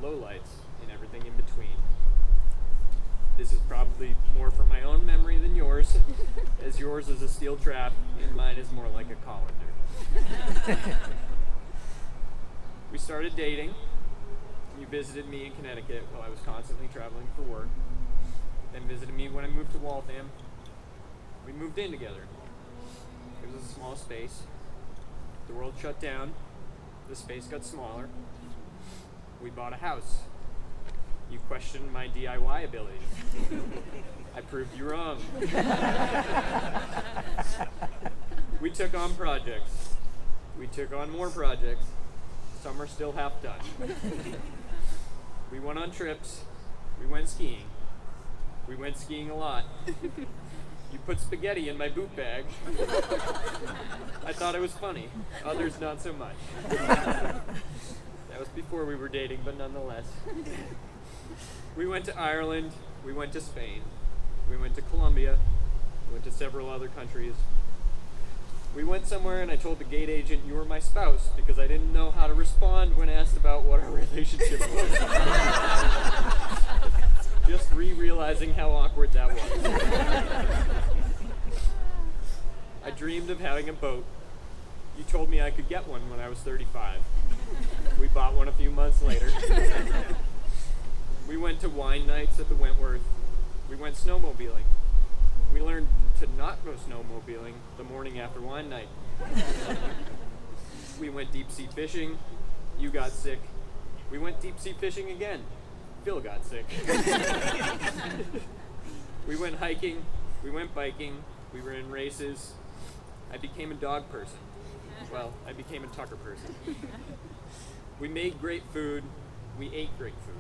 lowlights, and everything in between. This is probably more from my own memory than yours, as yours is a steel trap and mine is more like a colander. We started dating. You visited me in Connecticut while I was constantly traveling for work, then visited me when I moved to Waltham. We moved in together. It was a small space. The world shut down. The space got smaller. We bought a house. You questioned my DIY ability. I proved you wrong. We took on projects. We took on more projects. Some are still half done. We went on trips. We went skiing. We went skiing a lot. You put spaghetti in my boot bag. I thought it was funny. Others not so much. That was before we were dating, but nonetheless. We went to Ireland. We went to Spain. We went to Colombia. We went to several other countries. We went somewhere and I told the gate agent you were my spouse because I didn't know how to respond when asked about what our relationship was. Just realizing how awkward that was. I dreamed of having a boat. You told me I could get one when I was 35. We bought one a few months later. We went to wine nights at the Wentworth. We went snowmobiling. We learned to not go snowmobiling the morning after wine night. We went deep sea fishing. You got sick. We went deep sea fishing again. Phil got sick. We went hiking. We went biking. We were in races. I became a dog person. Well, I became a Tucker person. We made great food. We ate great food.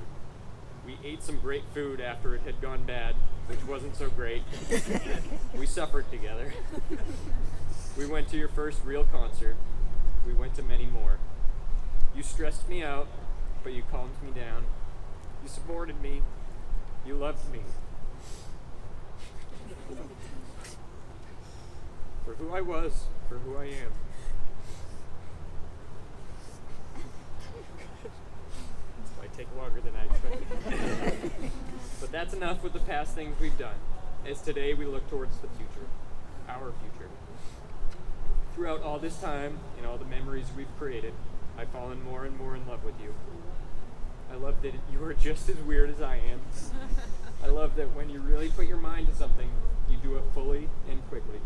We ate some great food after it had gone bad, which wasn't so great. We suffered together. We went to your first real concert. We went to many more. You stressed me out, but you calmed me down. You supported me. You loved me. For who I was, for who I am. This might take longer than I expected. But that's enough with the past things we've done, as today we look towards the future, our future. Throughout all this time and all the memories we've created, I've fallen more and more in love with you. I love that you are just as weird as I am. I love that when you really put your mind to something, you do it fully and quickly.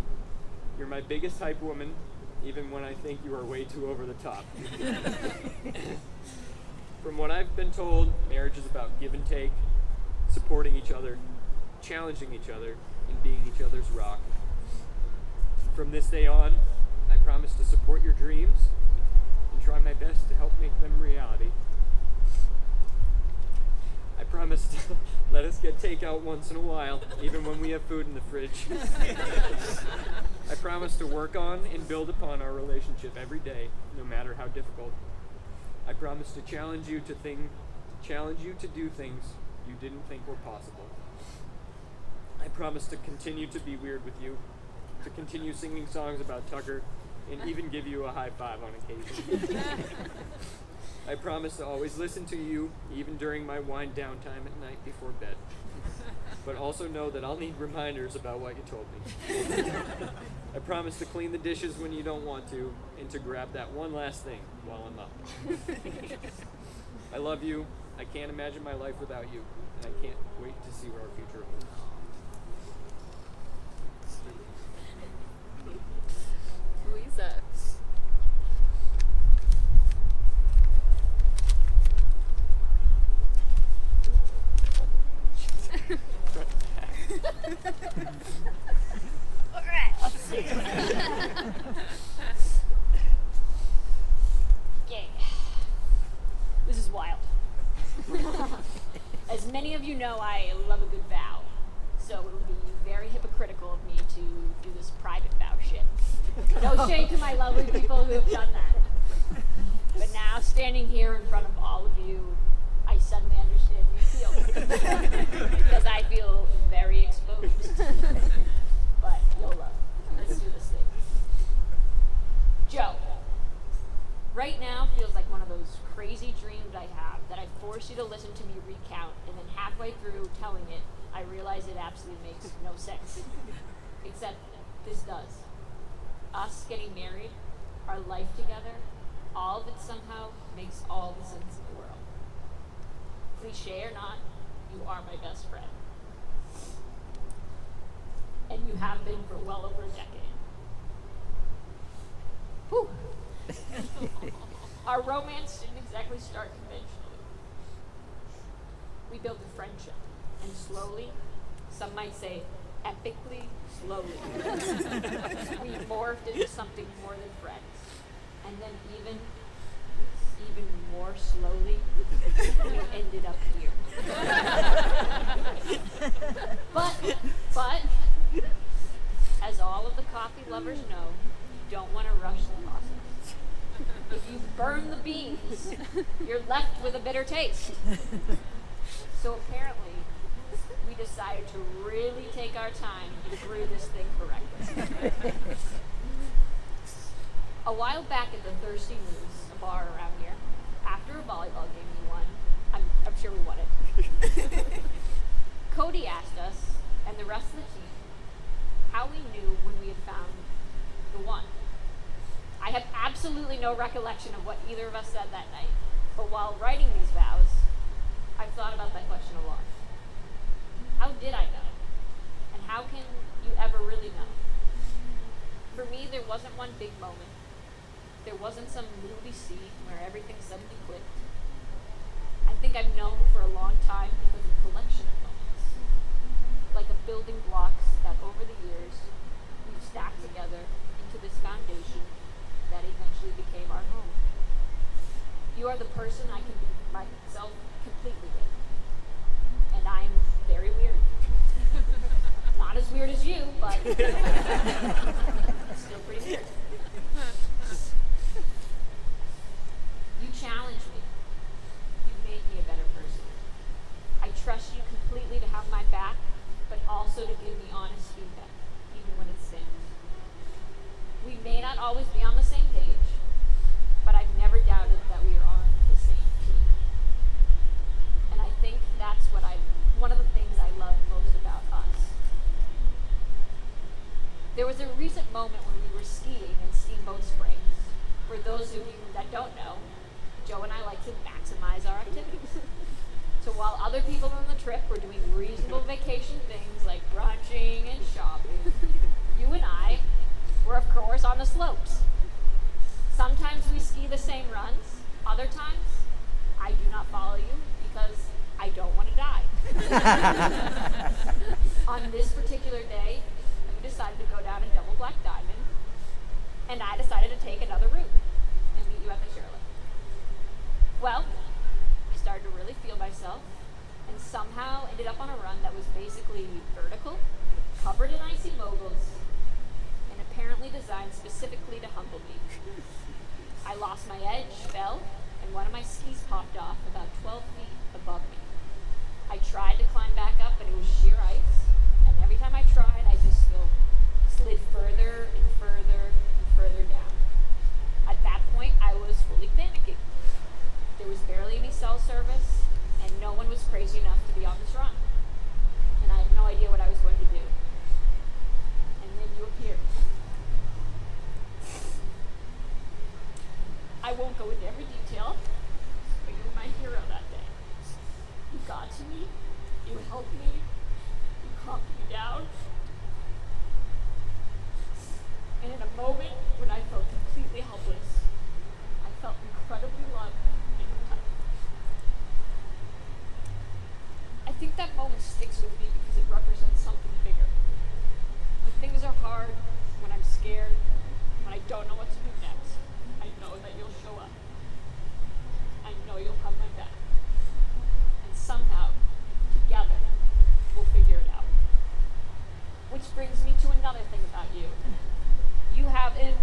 You're my biggest hype woman, even when I think you are way too over the top. From what I've been told, marriage is about give and take, supporting each other, challenging each other, and being each other's rock. From this day on, I promise to support your dreams and try my best to help make them reality. I promise to let us get takeout once in a while, even when we have food in the fridge. I promise to work on and build upon our relationship every day, no matter how difficult. I promise to challenge you to do things you didn't think were possible. I promise to continue to be weird with you, to continue singing songs about Tucker, and even give you a high five on occasion. I promise to always listen to you, even during my wind down time at night before bed. But also know that I'll need reminders about what you told me. I promise to clean the dishes when you don't want to, and to grab that one last thing while I'm up. I love you. I can't imagine my life without you, and I can't wait to see where our future holds. Louisa. All right, let's see. Okay. This is wild. As many of you know, I love a good vow. So it would be very hypocritical of me to do this private vow shit. No shade to my lovely people who have done that. But now, standing here in front of all of you, I suddenly understand you feel. Because I feel very exposed. But YOLO. Let's do this thing. Joe. Right now feels like one of those crazy dreams I have that I force you to listen to me recount, and then halfway through telling it, I realize it absolutely makes no sense. Except this does. Us getting married, our life together, all of it somehow makes all the sense in the world. Cliche or not, you are my best friend. And you have been for well over a decade. Whew. Our romance didn't exactly start conventionally. We built a friendship, and slowly, some might say epically slowly, we morphed into something more than friends. And then even more slowly, we ended up here. But, as all of the coffee lovers know, you don't want to rush the process. If you burn the beans, you're left with a bitter taste. So apparently, we decided to really take our time to brew this thing correctly. A while back at the Thirsty Moose, a bar around here, after a volleyball game we won, I'm sure we won it, Cody asked us, and the rest of the team, how we knew when we had found the one. I have absolutely no recollection of what either of us said that night, but while writing these vows, I've thought about that question a lot. How did I know? And how can you ever really know? For me, there wasn't one big moment. There wasn't some movie scene where everything suddenly clicked. I think I've known for a long time because of a collection of moments. Like a building blocks that over the years we've stacked together into this foundation that eventually became our home. You are the person I can be myself completely with. And I'm very weird. Not as weird as you, but still pretty weird. You challenge me. You make me a better person. I trust you completely to have my back, but also to give me honest feedback, even when it stings. We may not always be on the same page, but I've never doubted that we are on the same team. And I think that's one of the things I love most about us. There was a recent moment when we were skiing in Steamboat Springs. For those of you that don't know, Joe and I like to maximize our activities. So while other people on the trip were doing reasonable vacation things like brunching and shopping, you and I were of course on the slopes. Sometimes we ski the same runs, other times I do not follow you because I don't want to die. On this particular day, you decided to go down a double black diamond, and I decided to take another route and meet you at the chairlift. Well, I started to really feel myself, and somehow ended up on a run that was basically vertical, covered in icy moguls, and apparently designed specifically to humble me. I lost my edge, fell, and one of my skis popped off about 12 feet above me. I tried to climb back up, but it was sheer ice, and every time I tried, I just slid further and further and further down. At that point, I was fully panicking. There was barely any cell service, and no one was crazy enough to be on this run. And I had no idea what I was going to do. And then you appeared. I won't go into every detail, but you were my hero that day. You got to me, you helped me, you calmed me down. And in a moment when I felt completely helpless, I felt incredibly loved and touched. I think that moment sticks with me because it represents something bigger. When things are hard, when I'm scared, when I don't know what to do next, I know that you'll show up. I know you'll have my back. And somehow, together, we'll figure it out. Which brings me to another thing about you. You have an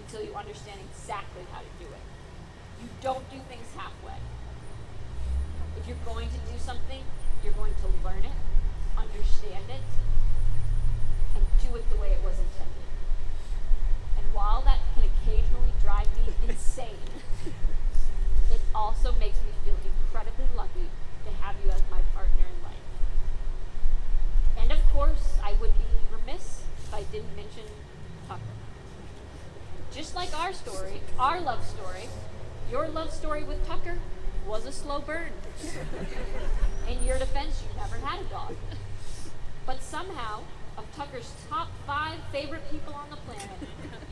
until you understand exactly how to do it. You don't do things halfway. If you're going to do something, you're going to learn it, understand it, and do it the way it was intended. And while that can occasionally drive me insane, it also makes me feel incredibly lucky to have you as my partner in life. And of course, I would be remiss if I didn't mention Tucker. Just like our story, our love story, your love story with Tucker was a slow burn. In your defense, you never had a dog. But somehow, of Tucker's top 5 favorite people on the planet,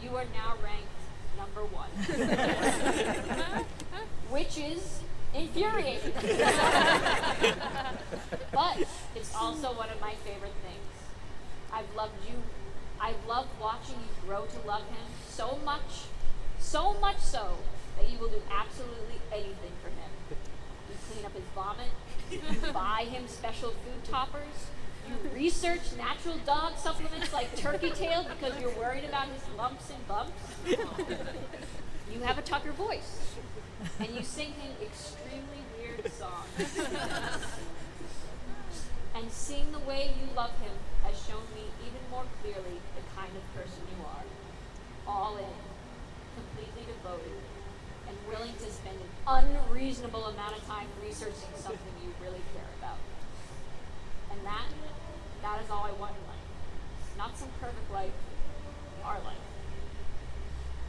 you are now ranked number 1. Which is infuriating. But it's also one of my favorite things. I've loved watching you grow to love him so much so that you will do absolutely anything for him. You clean up his vomit, you buy him special food toppers, you research natural dog supplements like turkey tail because you're worried about his lumps and bumps. You have a Tucker voice, and you sing him extremely weird songs. And seeing the way you love him has shown me even more clearly the kind of person you are. All in, completely devoted, and willing to spend an unreasonable amount of time researching something you really care about. And that is all I want in life. Not some perfect life, our life.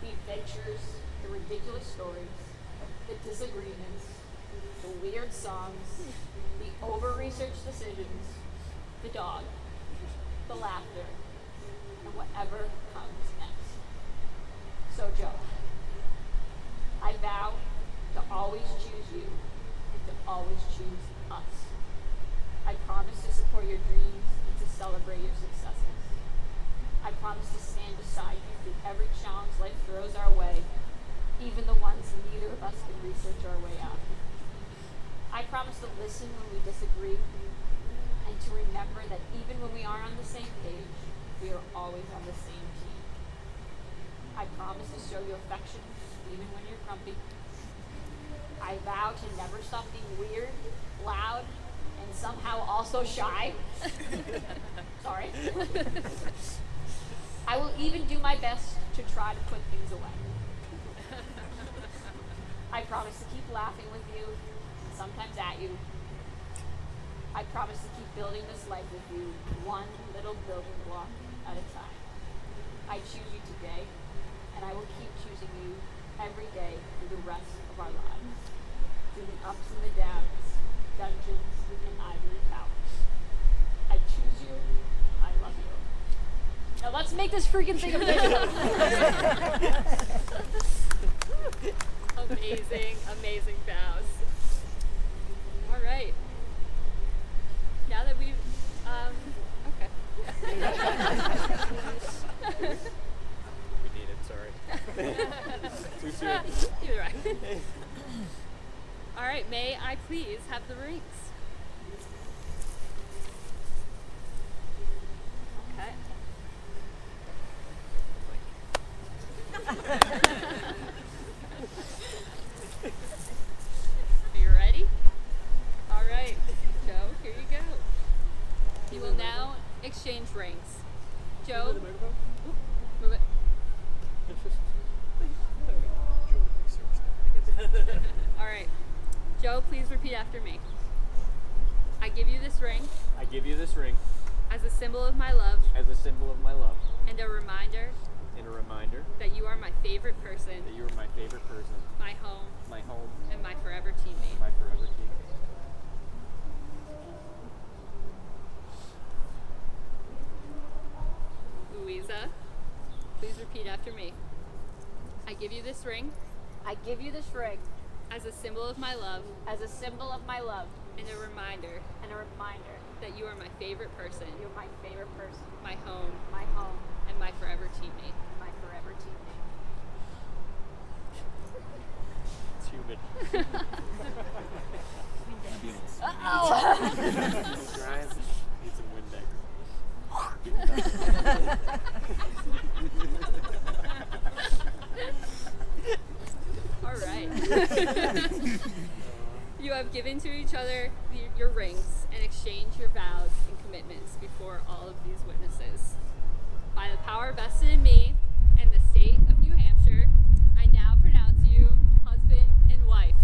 The adventures, the ridiculous stories, the disagreements, the weird songs, the over-researched decisions, the dog, the laughter, and whatever comes next. So, Joe, I vow to always choose you and to always choose us. I promise to support your dreams and to celebrate your successes. I promise to stand beside you through every challenge life throws our way, even the ones neither of us can research our way out. I promise to listen when we disagree and to remember that even when we aren't on the same page, we are always on the same team. I promise to show you affection even when you're grumpy. I vow to never stop being weird, loud, and somehow also shy. Sorry. I will even do my best to try to put things away. I promise to keep laughing with you, and sometimes at you. I promise to keep building this life with you, one little building block at a time. I choose you today, and I will keep choosing you every day through the rest of our lives. Through the ups and the downs, dungeons and ivory towers. I choose you, I love you. Now let's make this freaking thing official. Amazing vows. All right. Now that we've, okay. We need it, sorry. Too soon. Either way. All right, may I please have the rings? Okay. Are you ready? All right, Joe, here you go. You will now exchange rings. Joe, move it. All right. Joe, please repeat after me. I give you this ring I give you this ring as a symbol of my love as a symbol of my love and a reminder and a reminder that you are my favorite person, that you are my favorite person, my home, my home, and my forever teammate. my forever teammate. Louisa, please repeat after me. I give you this ring I give you this ring as a symbol of my love as a symbol of my love and a reminder and a reminder that you are my favorite person, you're my favorite person, my home, my home, and my forever teammate. my forever teammate. It's humid. Uh-oh! Drying. Need some Windex. All right. You have given to each other your rings and exchanged your vows and commitments before all of these witnesses. By the power vested in me and the state of New Hampshire, I now pronounce you husband and wife.